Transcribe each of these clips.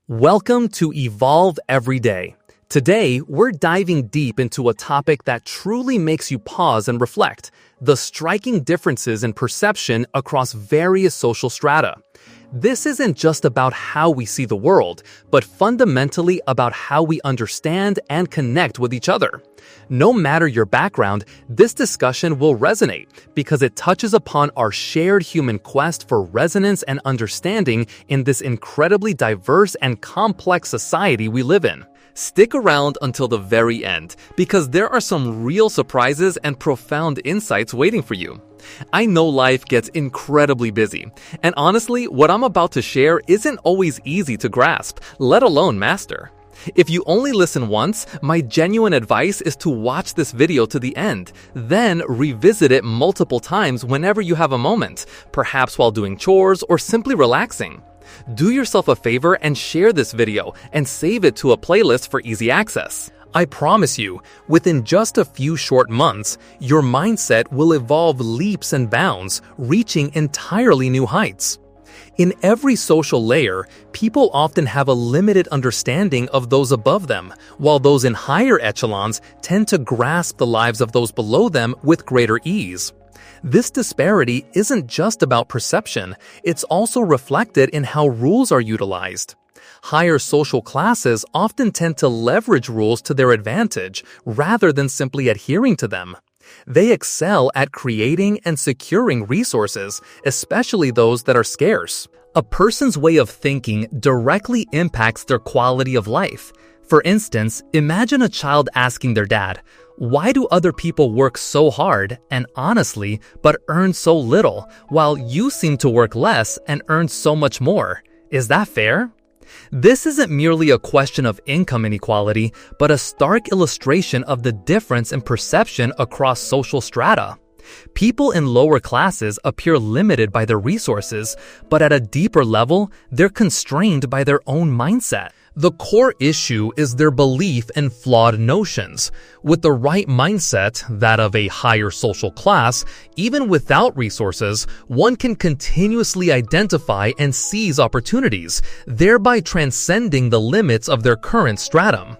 Welcome to Evolve Every Day. Today, we're diving deep into a topic that truly makes you pause and reflect: the striking differences in perception across various social strata. This isn't just about how we see the world, but fundamentally about how we understand and connect with each other. No matter your background, this discussion will resonate because it touches upon our shared human quest for resonance and understanding in this incredibly diverse and complex society we live in. Stick around until the very end, because there are some real surprises and profound insights waiting for you. I know life gets incredibly busy, and honestly, what I'm about to share isn't always easy to grasp, let alone master. If you only listen once, my genuine advice is to watch this video to the end, then revisit it multiple times whenever you have a moment, perhaps while doing chores or simply relaxing. Do yourself a favor and share this video and save it to a playlist for easy access. I promise you, within just a few short months, your mindset will evolve leaps and bounds, reaching entirely new heights. In every social layer, people often have a limited understanding of those above them, while those in higher echelons tend to grasp the lives of those below them with greater ease. This disparity isn't just about perception, it's also reflected in how rules are utilized. Higher social classes often tend to leverage rules to their advantage rather than simply adhering to them. They excel at creating and securing resources, especially those that are scarce. A person's way of thinking directly impacts their quality of life. For instance, imagine a child asking their dad, "Why do other people work so hard and honestly, but earn so little, while you seem to work less and earn so much more? Is that fair?" This isn't merely a question of income inequality, but a stark illustration of the difference in perception across social strata. People in lower classes appear limited by their resources, but at a deeper level, they're constrained by their own mindset. The core issue is their belief in flawed notions. With the right mindset, that of a higher social class, even without resources, one can continuously identify and seize opportunities, thereby transcending the limits of their current stratum.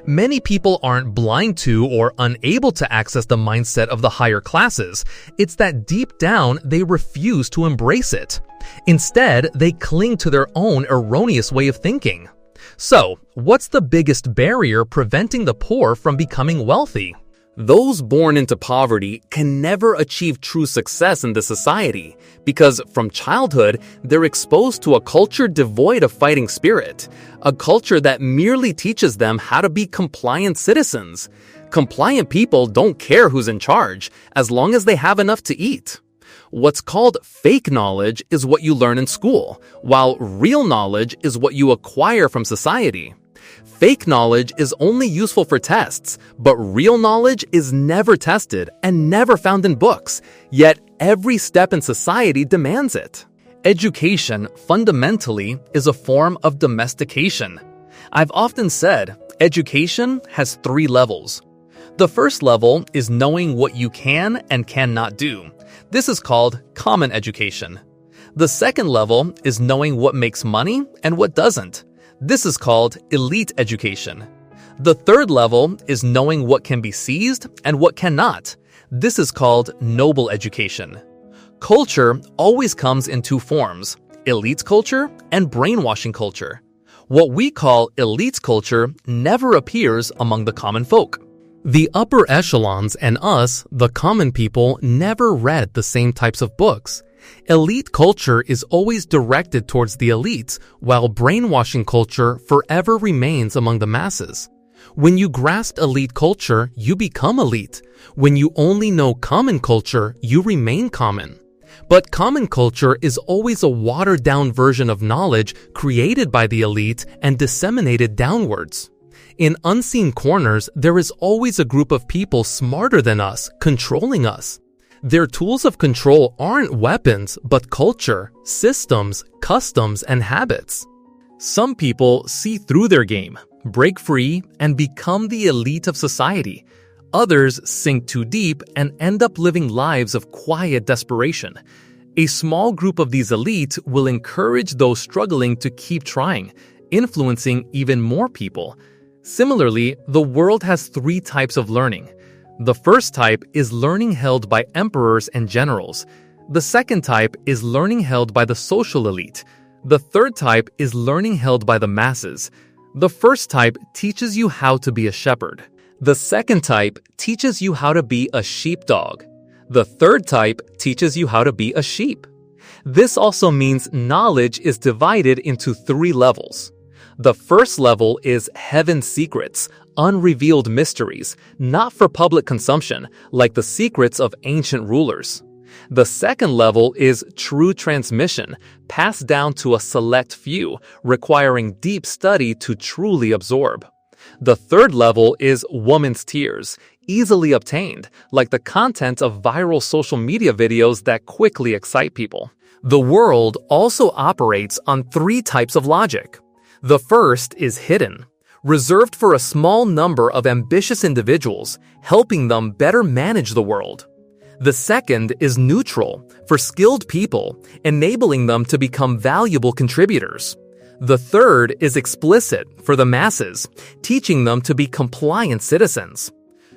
Many people aren't blind to or unable to access the mindset of the higher classes. It's that deep down they refuse to embrace it. Instead, they cling to their own erroneous way of thinking. So, what's the biggest barrier preventing the poor from becoming wealthy? Those born into poverty can never achieve true success in this society because from childhood, they're exposed to a culture devoid of fighting spirit, a culture that merely teaches them how to be compliant citizens. Compliant people don't care who's in charge, as long as they have enough to eat. What's called fake knowledge is what you learn in school, while real knowledge is what you acquire from society. Fake knowledge is only useful for tests, but real knowledge is never tested and never found in books, yet every step in society demands it. Education, fundamentally, is a form of domestication. I've often said, education has 3 levels. The first level is knowing what you can and cannot do. This is called common education. The second level is knowing what makes money and what doesn't. This is called elite education. The third level is knowing what can be seized and what cannot. This is called noble education. Culture always comes in 2 forms: elite culture and brainwashing culture. What we call elite culture never appears among the common folk. The upper echelons and us, the common people, never read the same types of books. Elite culture is always directed towards the elites, while brainwashing culture forever remains among the masses. When you grasp elite culture, you become elite. When you only know common culture, you remain common. But common culture is always a watered-down version of knowledge created by the elite and disseminated downwards. In unseen corners, there is always a group of people smarter than us, controlling us. Their tools of control aren't weapons, but culture, systems, customs, and habits. Some people see through their game, break free, and become the elite of society. Others sink too deep and end up living lives of quiet desperation. A small group of these elites will encourage those struggling to keep trying. influencing even more people. Similarly, the world has three types of learning. The first type is learning held by emperors and generals. The second type is learning held by the social elite. The third type is learning held by the masses. The first type teaches you how to be a shepherd. The second type teaches you how to be a sheepdog. The third type teaches you how to be a sheep. This also means knowledge is divided into three levels. The first level is heaven's secrets, unrevealed mysteries, not for public consumption, like the secrets of ancient rulers. The second level is true transmission, passed down to a select few, requiring deep study to truly absorb. The third level is woman's tears, easily obtained, like the content of viral social media videos that quickly excite people. The world also operates on three types of logic. The first is hidden, reserved for a small number of ambitious individuals, helping them better manage the world. The second is neutral, for skilled people, enabling them to become valuable contributors. The third is explicit, for the masses, teaching them to be compliant citizens.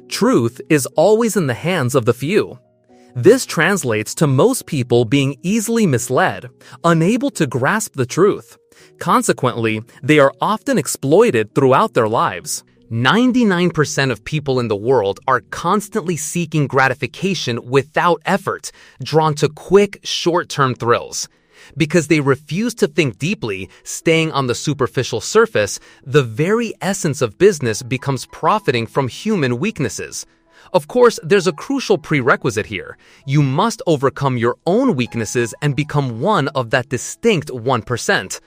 Truth is always in the hands of the few. This translates to most people being easily misled, unable to grasp the truth. Consequently, they are often exploited throughout their lives. 99% of people in the world are constantly seeking gratification without effort, drawn to quick, short-term thrills. Because they refuse to think deeply, staying on the superficial surface, the very essence of business becomes profiting from human weaknesses. Of course, there's a crucial prerequisite here. You must overcome your own weaknesses and become one of that distinct 1%.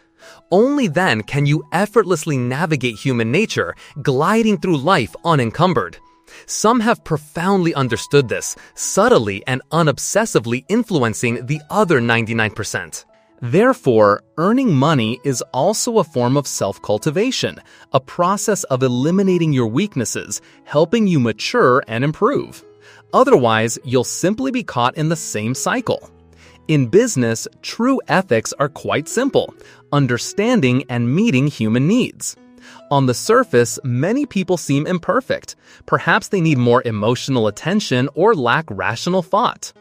Only then can you effortlessly navigate human nature, gliding through life unencumbered. Some have profoundly understood this, subtly and unobsessively influencing the other 99%. Therefore, earning money is also a form of self-cultivation, a process of eliminating your weaknesses, helping you mature and improve. Otherwise, you'll simply be caught in the same cycle. In business, true ethics are quite simple: understanding and meeting human needs. On the surface, many people seem imperfect. Perhaps they need more emotional attention or lack rational thought.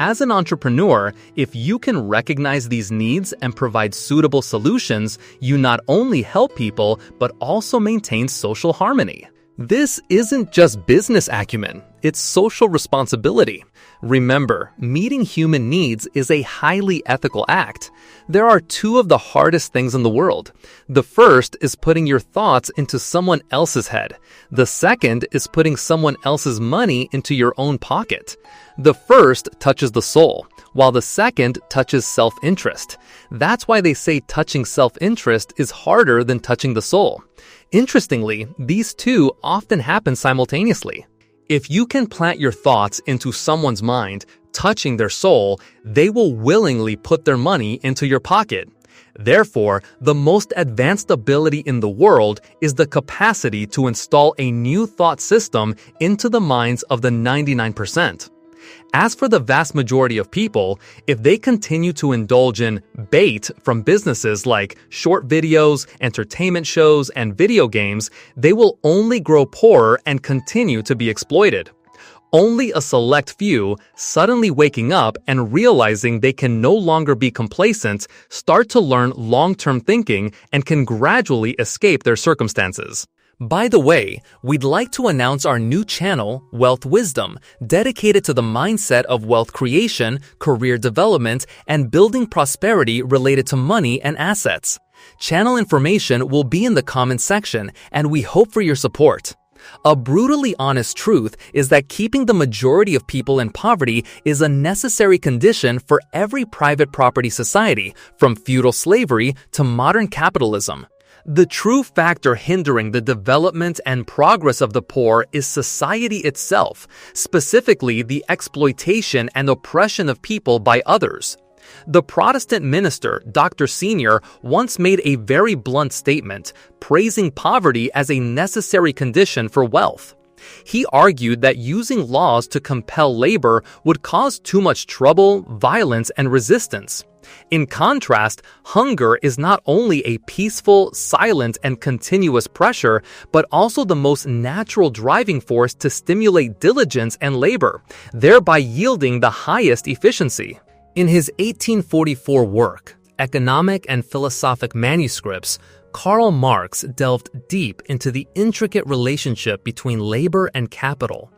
As an entrepreneur, if you can recognize these needs and provide suitable solutions, you not only help people, but also maintain social harmony. This isn't just business acumen, it's social responsibility. Remember, meeting human needs is a highly ethical act. There are two of the hardest things in the world. The first is putting your thoughts into someone else's head. The second is putting someone else's money into your own pocket. The first touches the soul, while the second touches self-interest. That's why they say touching self-interest is harder than touching the soul. Interestingly, these two often happen simultaneously. If you can plant your thoughts into someone's mind, touching their soul, they will willingly put their money into your pocket. Therefore, the most advanced ability in the world is the capacity to install a new thought system into the minds of the 99%. As for the vast majority of people, if they continue to indulge in bait from businesses like short videos, entertainment shows, and video games, they will only grow poorer and continue to be exploited. Only a select few, suddenly waking up and realizing they can no longer be complacent, start to learn long-term thinking and can gradually escape their circumstances. By the way, we'd like to announce our new channel, Wealth Wisdom, dedicated to the mindset of wealth creation, career development, and building prosperity related to money and assets. Channel information will be in the comments section, and we hope for your support. A brutally honest truth is that keeping the majority of people in poverty is a necessary condition for every private property society, from feudal slavery to modern capitalism. The true factor hindering the development and progress of the poor is society itself, specifically the exploitation and oppression of people by others. The Protestant minister, Dr. Senior, once made a very blunt statement, praising poverty as a necessary condition for wealth. He argued that using laws to compel labor would cause too much trouble, violence, and resistance. In contrast, hunger is not only a peaceful, silent, and continuous pressure, but also the most natural driving force to stimulate diligence and labor, thereby yielding the highest efficiency. In his 1844 work, Economic and Philosophic Manuscripts, Karl Marx delved deep into the intricate relationship between labor and capital.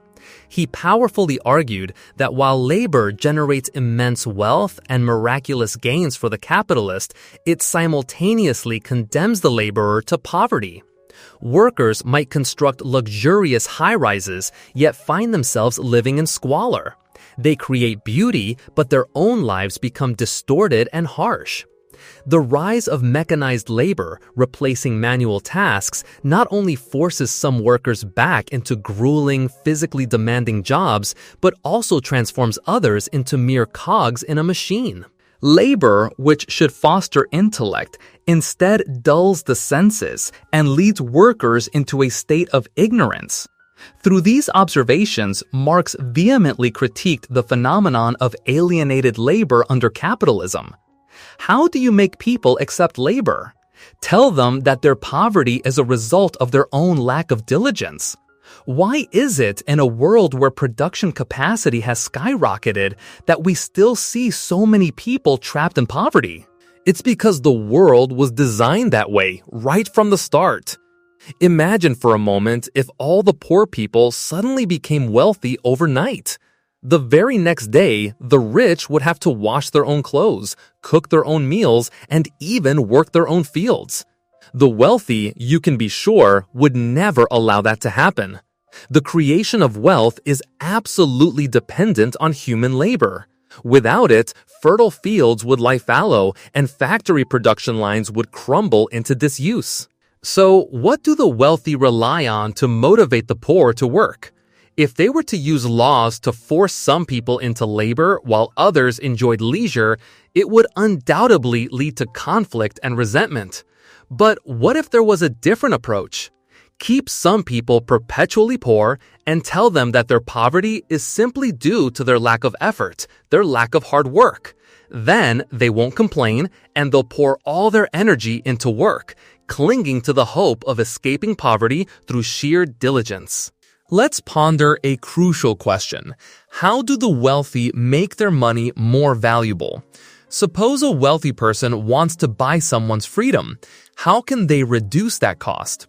He powerfully argued that while labor generates immense wealth and miraculous gains for the capitalist, it simultaneously condemns the laborer to poverty. Workers might construct luxurious high-rises, yet find themselves living in squalor. They create beauty, but their own lives become distorted and harsh. The rise of mechanized labor, replacing manual tasks, not only forces some workers back into grueling, physically demanding jobs, but also transforms others into mere cogs in a machine. Labor, which should foster intellect, instead dulls the senses and leads workers into a state of ignorance. Through these observations, Marx vehemently critiqued the phenomenon of alienated labor under capitalism. How do you make people accept labor? Tell them that their poverty is a result of their own lack of diligence. Why is it in a world where production capacity has skyrocketed that we still see so many people trapped in poverty? It's because the world was designed that way right from the start. Imagine for a moment if all the poor people suddenly became wealthy overnight. The very next day, the rich would have to wash their own clothes, cook their own meals, and even work their own fields. The wealthy, you can be sure, would never allow that to happen. The creation of wealth is absolutely dependent on human labor. Without it, fertile fields would lie fallow and factory production lines would crumble into disuse. So, what do the wealthy rely on to motivate the poor to work? If they were to use laws to force some people into labor while others enjoyed leisure, it would undoubtedly lead to conflict and resentment. But what if there was a different approach? Keep some people perpetually poor and tell them that their poverty is simply due to their lack of effort, their lack of hard work. Then they won't complain and they'll pour all their energy into work, clinging to the hope of escaping poverty through sheer diligence. Let's ponder a crucial question. How do the wealthy make their money more valuable? Suppose a wealthy person wants to buy someone's freedom. How can they reduce that cost?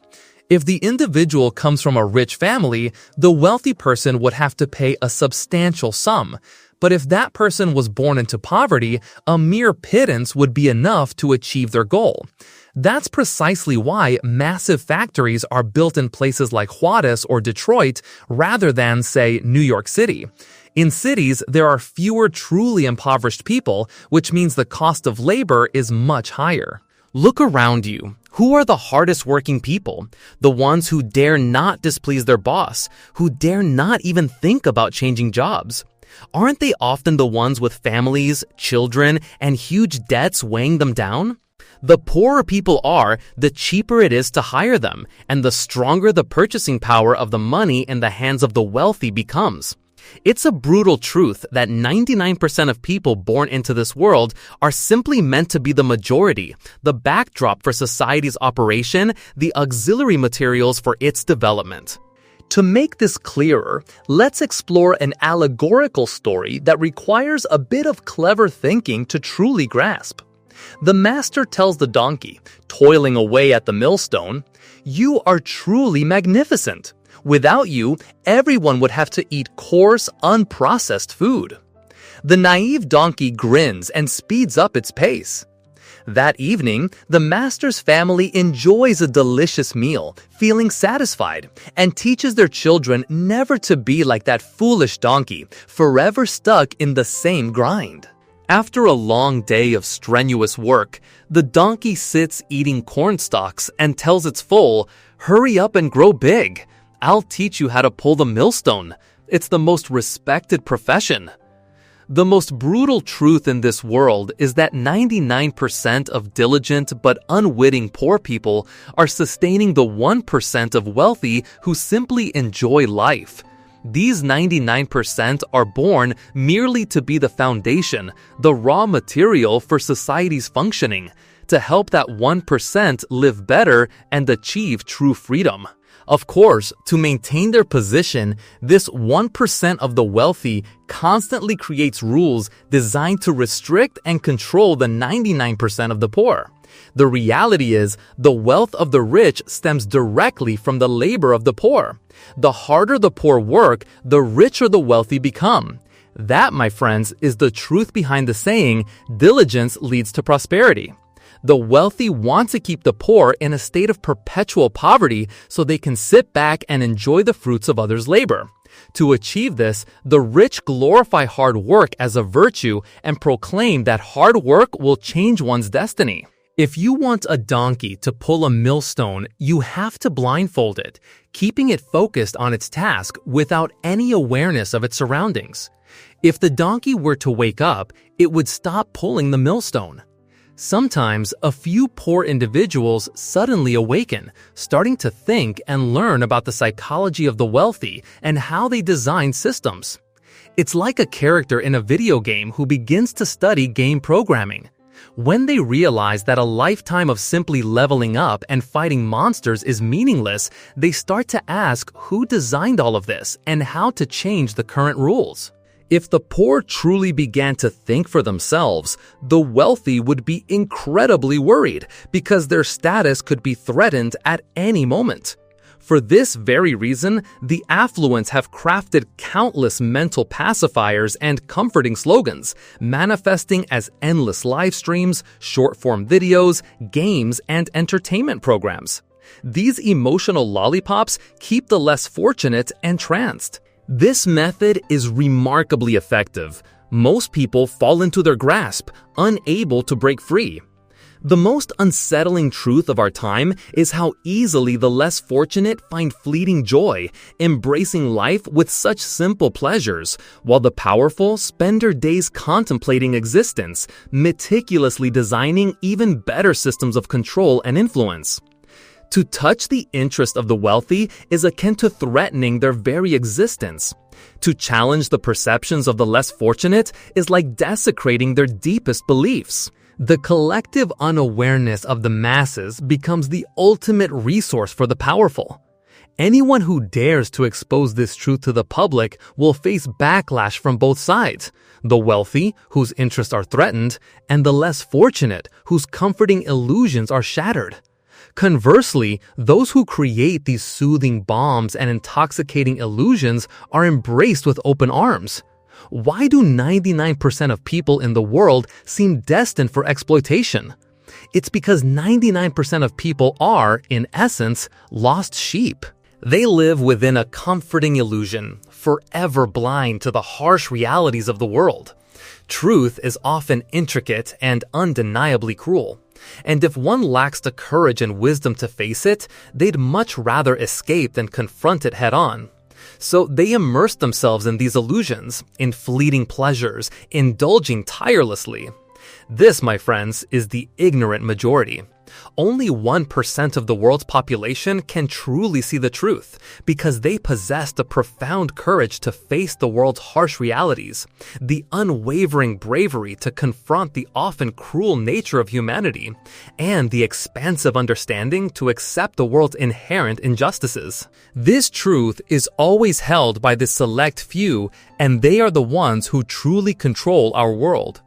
If the individual comes from a rich family, the wealthy person would have to pay a substantial sum. But if that person was born into poverty, a mere pittance would be enough to achieve their goal. That's precisely why massive factories are built in places like Juarez or Detroit rather than, say, New York City. In cities, there are fewer truly impoverished people, which means the cost of labor is much higher. Look around you. Who are the hardest working people? The ones who dare not displease their boss, who dare not even think about changing jobs. Aren't they often the ones with families, children, and huge debts weighing them down? The poorer people are, the cheaper it is to hire them, and the stronger the purchasing power of the money in the hands of the wealthy becomes. It's a brutal truth that 99% of people born into this world are simply meant to be the majority, the backdrop for society's operation, the auxiliary materials for its development. To make this clearer, let's explore an allegorical story that requires a bit of clever thinking to truly grasp. The master tells the donkey, toiling away at the millstone, "You are truly magnificent. Without you, everyone would have to eat coarse, unprocessed food." The naive donkey grins and speeds up its pace. That evening, the master's family enjoys a delicious meal, feeling satisfied, and teaches their children never to be like that foolish donkey, forever stuck in the same grind. After a long day of strenuous work, the donkey sits eating corn stalks and tells its foal, "Hurry up and grow big. I'll teach you how to pull the millstone. It's the most respected profession." The most brutal truth in this world is that 99% of diligent but unwitting poor people are sustaining the 1% of wealthy who simply enjoy life. These 99% are born merely to be the foundation, the raw material for society's functioning, to help that 1% live better and achieve true freedom. Of course, to maintain their position, this 1% of the wealthy constantly creates rules designed to restrict and control the 99% of the poor. The reality is, the wealth of the rich stems directly from the labor of the poor. The harder the poor work, the richer the wealthy become. That, my friends, is the truth behind the saying, diligence leads to prosperity. The wealthy want to keep the poor in a state of perpetual poverty so they can sit back and enjoy the fruits of others' labor. To achieve this, the rich glorify hard work as a virtue and proclaim that hard work will change one's destiny. If you want a donkey to pull a millstone, you have to blindfold it, keeping it focused on its task without any awareness of its surroundings. If the donkey were to wake up, it would stop pulling the millstone. Sometimes, a few poor individuals suddenly awaken, starting to think and learn about the psychology of the wealthy and how they design systems. It's like a character in a video game who begins to study game programming. When they realize that a lifetime of simply leveling up and fighting monsters is meaningless, they start to ask who designed all of this and how to change the current rules. If the poor truly began to think for themselves, the wealthy would be incredibly worried because their status could be threatened at any moment. For this very reason, the affluents have crafted countless mental pacifiers and comforting slogans, manifesting as endless live streams, short-form videos, games, and entertainment programs. These emotional lollipops keep the less fortunate entranced. This method is remarkably effective. Most people fall into their grasp, unable to break free. The most unsettling truth of our time is how easily the less fortunate find fleeting joy, embracing life with such simple pleasures, while the powerful spend their days contemplating existence, meticulously designing even better systems of control and influence. To touch the interest of the wealthy is akin to threatening their very existence. To challenge the perceptions of the less fortunate is like desecrating their deepest beliefs. The collective unawareness of the masses becomes the ultimate resource for the powerful. Anyone who dares to expose this truth to the public will face backlash from both sides: the wealthy, whose interests are threatened, and the less fortunate, whose comforting illusions are shattered. Conversely, those who create these soothing balms and intoxicating illusions are embraced with open arms. Why do 99% of people in the world seem destined for exploitation? It's because 99% of people are, in essence, lost sheep. They live within a comforting illusion, forever blind to the harsh realities of the world. Truth is often intricate and undeniably cruel. And if one lacks the courage and wisdom to face it, they'd much rather escape than confront it head-on. So they immerse themselves in these illusions, in fleeting pleasures, indulging tirelessly. This, my friends, is the ignorant majority. Only 1% of the world's population can truly see the truth because they possess the profound courage to face the world's harsh realities, the unwavering bravery to confront the often cruel nature of humanity, and the expansive understanding to accept the world's inherent injustices. This truth is always held by the select few, and they are the ones who truly control our world.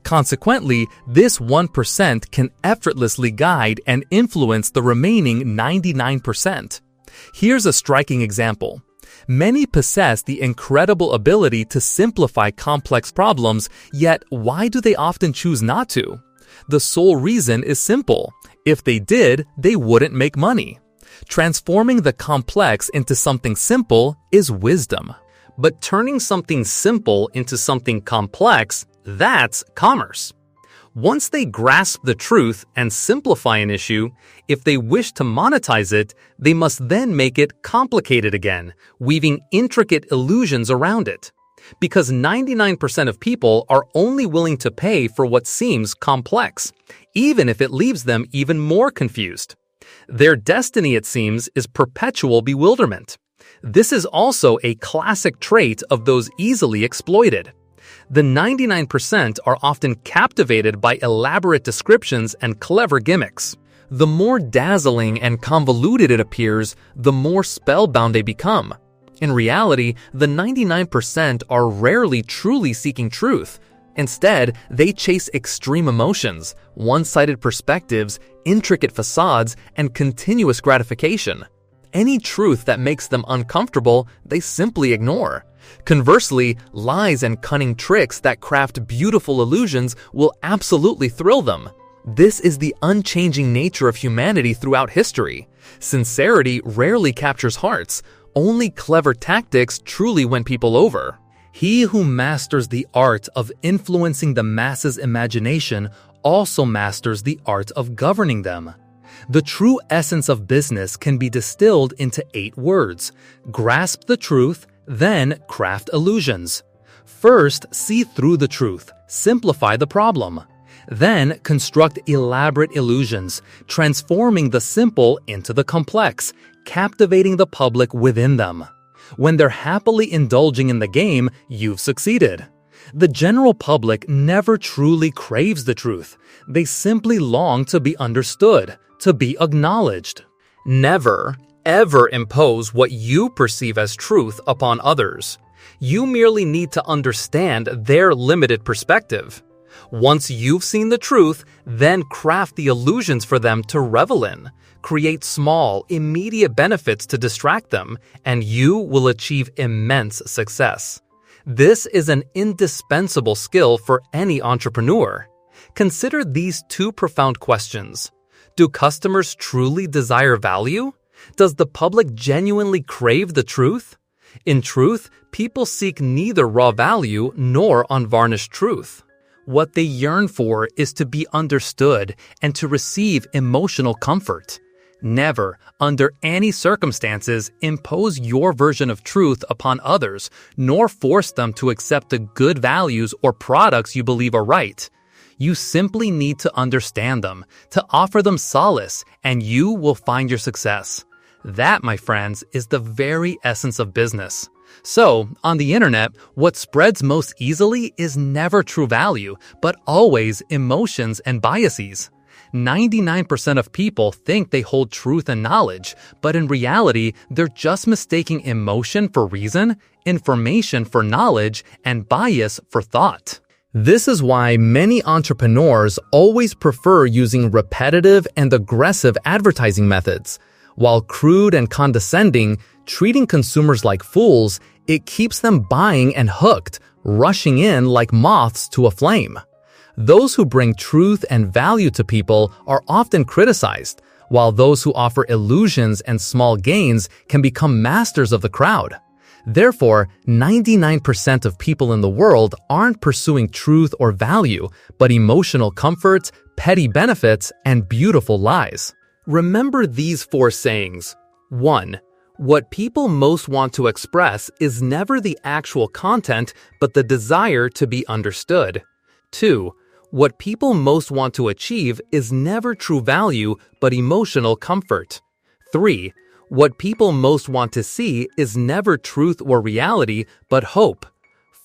Consequently, this 1% can effortlessly guide and influence the remaining 99%. Here's a striking example. Many possess the incredible ability to simplify complex problems, yet why do they often choose not to? The sole reason is simple. If they did, they wouldn't make money. Transforming the complex into something simple is wisdom. But turning something simple into something complex, that's commerce. Once they grasp the truth and simplify an issue, if they wish to monetize it, they must then make it complicated again, weaving intricate illusions around it. Because 99% of people are only willing to pay for what seems complex, even if it leaves them even more confused. Their destiny, it seems, is perpetual bewilderment. This is also a classic trait of those easily exploited. The 99% are often captivated by elaborate descriptions and clever gimmicks. The more dazzling and convoluted it appears, the more spellbound they become. In reality, the 99% are rarely truly seeking truth. Instead, they chase extreme emotions, one-sided perspectives, intricate facades, and continuous gratification. Any truth that makes them uncomfortable, they simply ignore. Conversely, lies and cunning tricks that craft beautiful illusions will absolutely thrill them. This is the unchanging nature of humanity throughout history. Sincerity rarely captures hearts. Only clever tactics truly win people over. He who masters the art of influencing the masses' imagination also masters the art of governing them. The true essence of business can be distilled into 8 words. Grasp the truth, then craft illusions. First, see through the truth, simplify the problem. Then, construct elaborate illusions, transforming the simple into the complex, captivating the public within them. When they're happily indulging in the game, you've succeeded. The general public never truly craves the truth. They simply long to be understood, to be acknowledged. Never, ever impose what you perceive as truth upon others. You merely need to understand their limited perspective. Once you've seen the truth, then craft the illusions for them to revel in. Create small, immediate benefits to distract them, and you will achieve immense success. This is an indispensable skill for any entrepreneur. Consider these 2 profound questions. Do customers truly desire value? Does the public genuinely crave the truth? In truth, people seek neither raw value nor unvarnished truth. What they yearn for is to be understood and to receive emotional comfort. Never, under any circumstances, impose your version of truth upon others, nor force them to accept the good values or products you believe are right. You simply need to understand them, to offer them solace, and you will find your success. That, my friends, is the very essence of business. So, on the internet, what spreads most easily is never true value, but always emotions and biases. 99% of people think they hold truth and knowledge, but in reality, they're just mistaking emotion for reason, information for knowledge, and bias for thought. This is why many entrepreneurs always prefer using repetitive and aggressive advertising methods. While crude and condescending, treating consumers like fools, it keeps them buying and hooked, rushing in like moths to a flame. Those who bring truth and value to people are often criticized, while those who offer illusions and small gains can become masters of the crowd. Therefore, 99% of people in the world aren't pursuing truth or value, but emotional comfort, petty benefits, and beautiful lies. Remember these 4 sayings. 1. What people most want to express is never the actual content, but the desire to be understood. 2. What people most want to achieve is never true value, but emotional comfort. 3. What people most want to see is never truth or reality, but hope.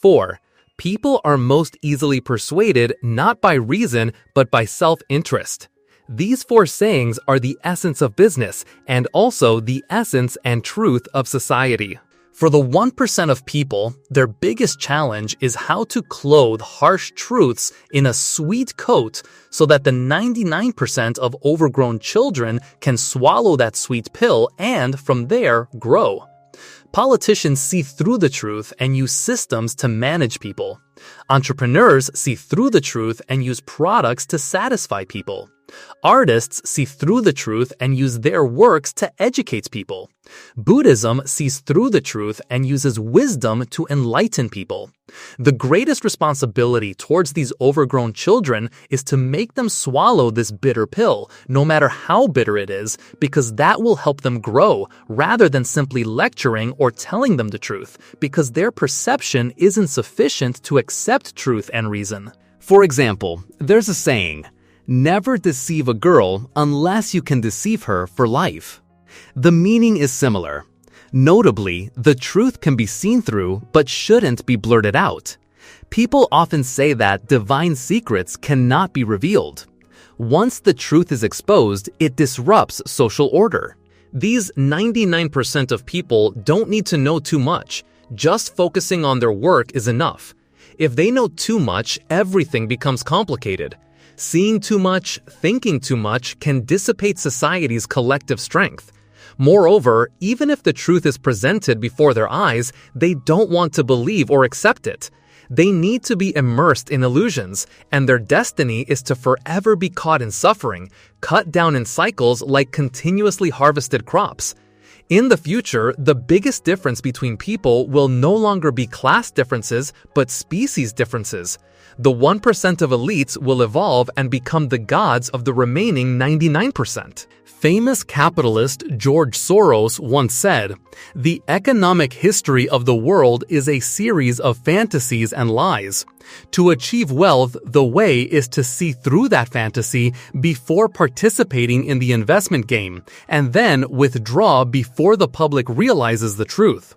4. People are most easily persuaded not by reason, but by self-interest. These 4 sayings are the essence of business and also the essence and truth of society. For the 1% of people, their biggest challenge is how to clothe harsh truths in a sweet coat so that the 99% of overgrown children can swallow that sweet pill and, from there, grow. Politicians see through the truth and use systems to manage people. Entrepreneurs see through the truth and use products to satisfy people. Artists see through the truth and use their works to educate people. Buddhism sees through the truth and uses wisdom to enlighten people. The greatest responsibility towards these overgrown children is to make them swallow this bitter pill, no matter how bitter it is, because that will help them grow, rather than simply lecturing or telling them the truth, because their perception isn't sufficient to accept truth and reason. For example, there's a saying, "Never deceive a girl unless you can deceive her for life." The meaning is similar. Notably, the truth can be seen through but shouldn't be blurted out. People often say that divine secrets cannot be revealed. Once the truth is exposed, it disrupts social order. These 99% of people don't need to know too much. Just focusing on their work is enough. If they know too much, everything becomes complicated. Seeing too much, thinking too much can dissipate society's collective strength. Moreover, even if the truth is presented before their eyes, they don't want to believe or accept it. They need to be immersed in illusions, and their destiny is to forever be caught in suffering, cut down in cycles like continuously harvested crops. In the future, the biggest difference between people will no longer be class differences, but species differences. The 1% of elites will evolve and become the gods of the remaining 99%. Famous capitalist George Soros once said, "The economic history of the world is a series of fantasies and lies. To achieve wealth, the way is to see through that fantasy before participating in the investment game, and then withdraw before the public realizes the truth."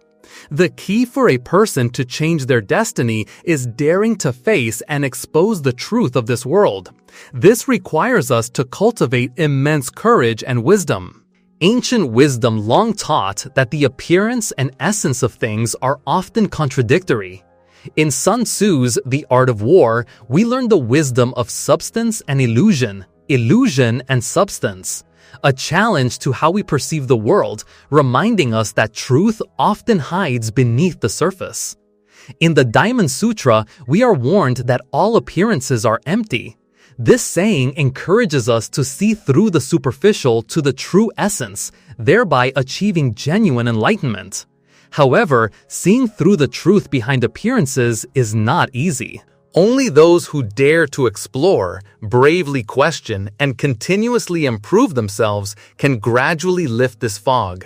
The key for a person to change their destiny is daring to face and expose the truth of this world. This requires us to cultivate immense courage and wisdom. Ancient wisdom long taught that the appearance and essence of things are often contradictory. In Sun Tzu's The Art of War, we learn the wisdom of substance and illusion, illusion and substance. A challenge to how we perceive the world, reminding us that truth often hides beneath the surface. In the Diamond Sutra, we are warned that all appearances are empty. This saying encourages us to see through the superficial to the true essence, thereby achieving genuine enlightenment. However, seeing through the truth behind appearances is not easy. Only those who dare to explore, bravely question, and continuously improve themselves can gradually lift this fog.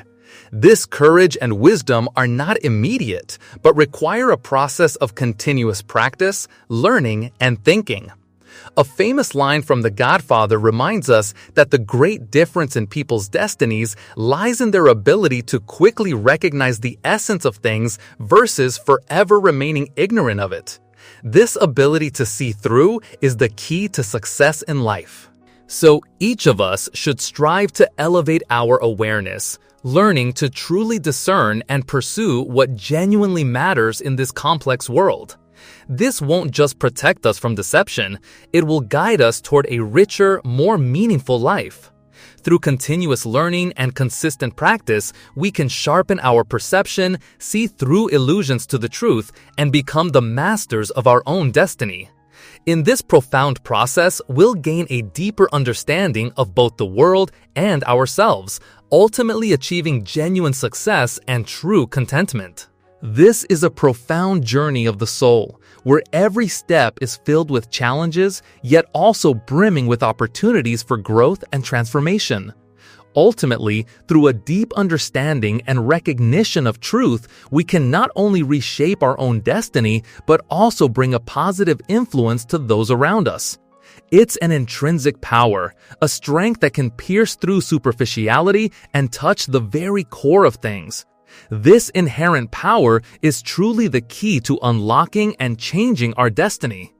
This courage and wisdom are not immediate, but require a process of continuous practice, learning, and thinking. A famous line from The Godfather reminds us that the great difference in people's destinies lies in their ability to quickly recognize the essence of things versus forever remaining ignorant of it. This ability to see through is the key to success in life. So each of us should strive to elevate our awareness, learning to truly discern and pursue what genuinely matters in this complex world. This won't just protect us from deception, it will guide us toward a richer, more meaningful life. Through continuous learning and consistent practice, we can sharpen our perception, see through illusions to the truth, and become the masters of our own destiny. In this profound process, we'll gain a deeper understanding of both the world and ourselves, ultimately achieving genuine success and true contentment. This is a profound journey of the soul, where every step is filled with challenges, yet also brimming with opportunities for growth and transformation. Ultimately, through a deep understanding and recognition of truth, we can not only reshape our own destiny, but also bring a positive influence to those around us. It's an intrinsic power, a strength that can pierce through superficiality and touch the very core of things. This inherent power is truly the key to unlocking and changing our destiny.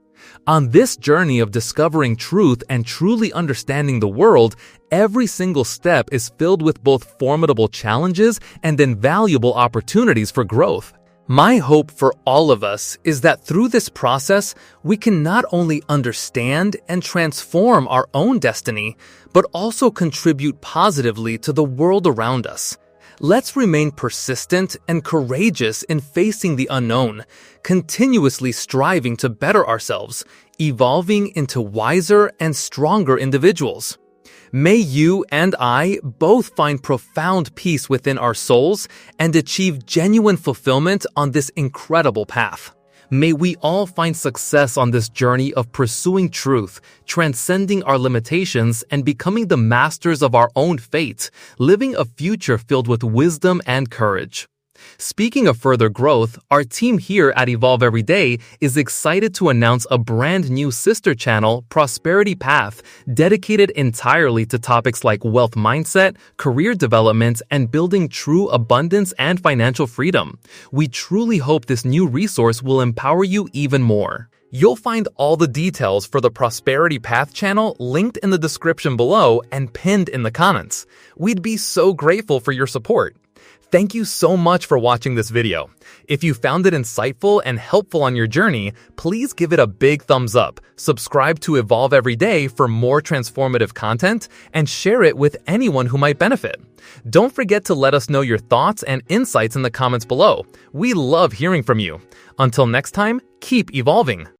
On this journey of discovering truth and truly understanding the world, every single step is filled with both formidable challenges and invaluable opportunities for growth. My hope for all of us is that through this process, we can not only understand and transform our own destiny, but also contribute positively to the world around us. Let's remain persistent and courageous in facing the unknown, continuously striving to better ourselves, evolving into wiser and stronger individuals. May you and I both find profound peace within our souls and achieve genuine fulfillment on this incredible path. May we all find success on this journey of pursuing truth, transcending our limitations, and becoming the masters of our own fate, living a future filled with wisdom and courage. Speaking of further growth, our team here at Evolve Every Day is excited to announce a brand new sister channel, Prosperity Path, dedicated entirely to topics like wealth mindset, career development, and building true abundance and financial freedom. We truly hope this new resource will empower you even more. You'll find all the details for the Prosperity Path channel linked in the description below and pinned in the comments. We'd be so grateful for your support. Thank you so much for watching this video. If you found it insightful and helpful on your journey, please give it a big thumbs up, subscribe to Evolve Every Day for more transformative content, and share it with anyone who might benefit. Don't forget to let us know your thoughts and insights in the comments below. We love hearing from you. Until next time, keep evolving.